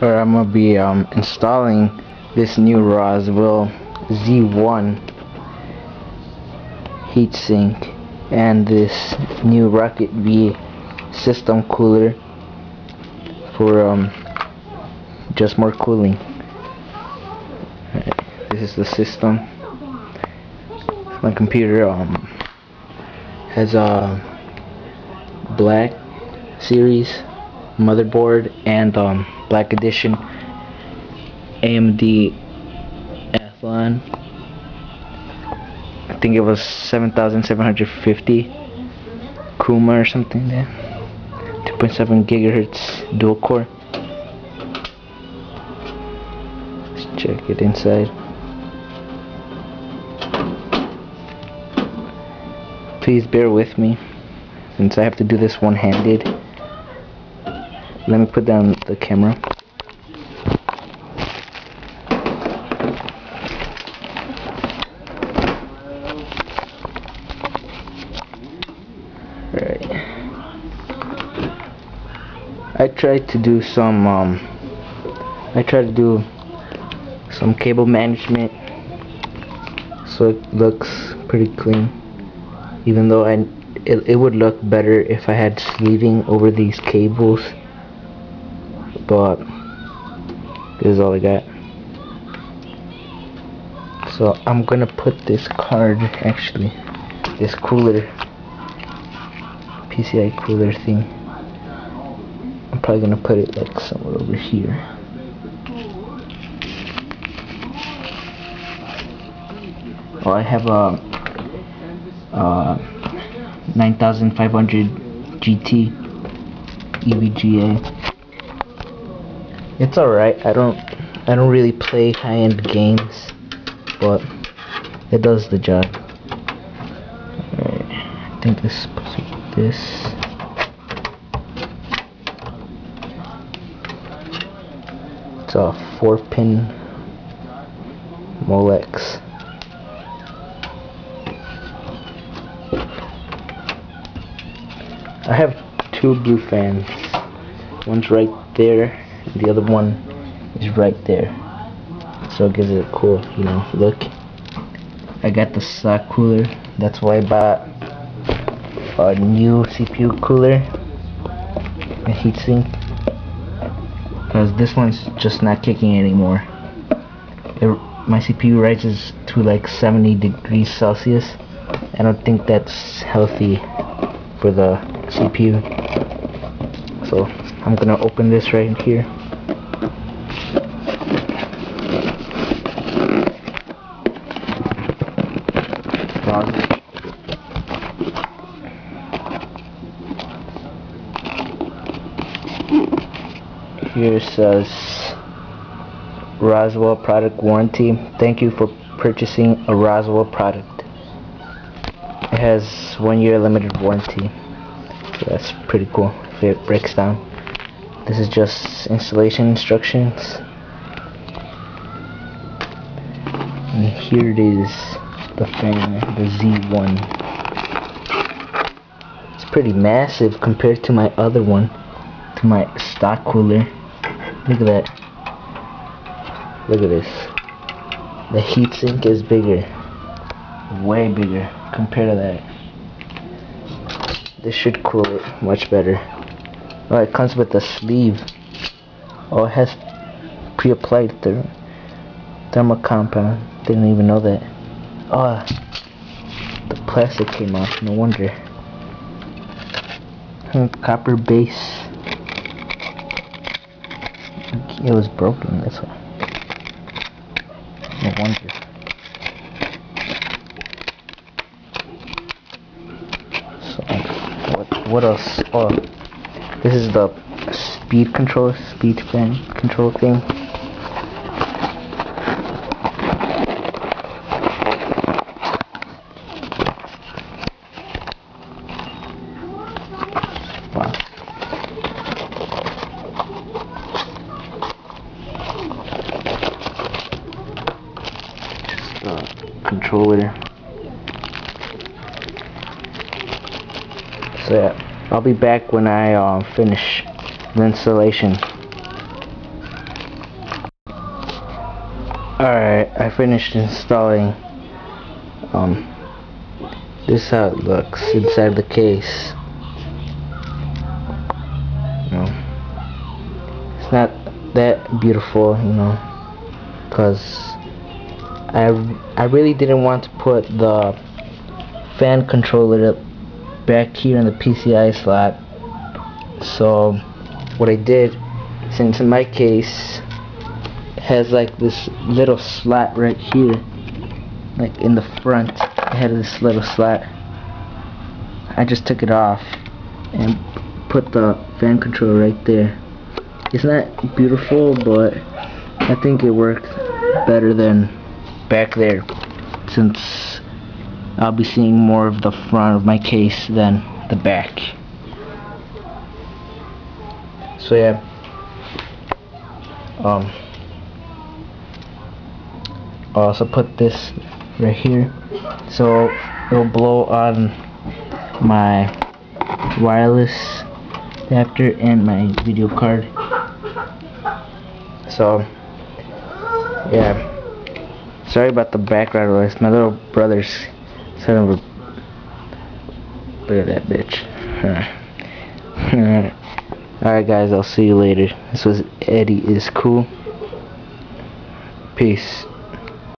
or I'm gonna be installing this new Roswell Z1 heatsink and this new Rocket V system cooler for just more cooling. This is the system. My computer has a black series motherboard and black edition AMD Athlon. I think it was 7750 Kuma or something there. 2.7 gigahertz dual core. Let's check it inside. Please bear with me since I have to do this one-handed. Let me put down the camera. Alright. I tried to do some cable management so it looks pretty clean, even though it would look better if I had sleeving over these cables, but this is all I got. So I'm gonna put this card, actually this cooler, PCI cooler thing, I'm probably gonna put it like somewhere over here. Oh, I have a 9500 GT EVGA. It's alright. I don't really play high-end games, but it does the job. Alright, I think this is supposed to be this. It's a 4-pin Molex. I have two blue fans. One's right there, and the other one is right there. So it gives it a cool, look. I got the stock cooler. That's why I bought a new CPU cooler, a heatsink, because this one's just not kicking anymore. My CPU rises to like 70 degrees Celsius. I don't think that's healthy for the CPU. So I'm gonna open this right here. Here says Roswell product warranty. Thank you for purchasing a Roswell product. It has 1 year limited warranty. So that's pretty cool if it breaks down. This is just installation instructions. And here it is, the fan, the Z1. It's pretty massive compared to my other one, to my stock cooler. Look at that. Look at this. The heatsink is bigger. Way bigger compared to that. This should cool it much better. Oh, it comes with a sleeve. Oh, it has pre-applied thermal compound. Didn't even know that. Oh, the plastic came off. No wonder. Copper base. It was broken. That's why. No wonder. So, what else? Oh, this is the speed fan control thing. Wow. Controller. So yeah, I'll be back when I finish the installation. Alright, I finished installing. This is how it looks inside the case. It's not that beautiful, because I really didn't want to put the fan controller back here in the PCI slot. So what I did, since in my case has like this little slot right here, like in the front, it had this little slot. I just took it off and put the fan controller right there. It's not beautiful, but I think it worked better than back there, since I'll be seeing more of the front of my case than the back. So yeah, I'll also put this right here so it'll blow on my wireless adapter and my video card. So yeah, sorry about the background noise. My little brother's son of a, look at that bitch. Alright guys, I'll see you later. This was Eddie is Cool. Peace.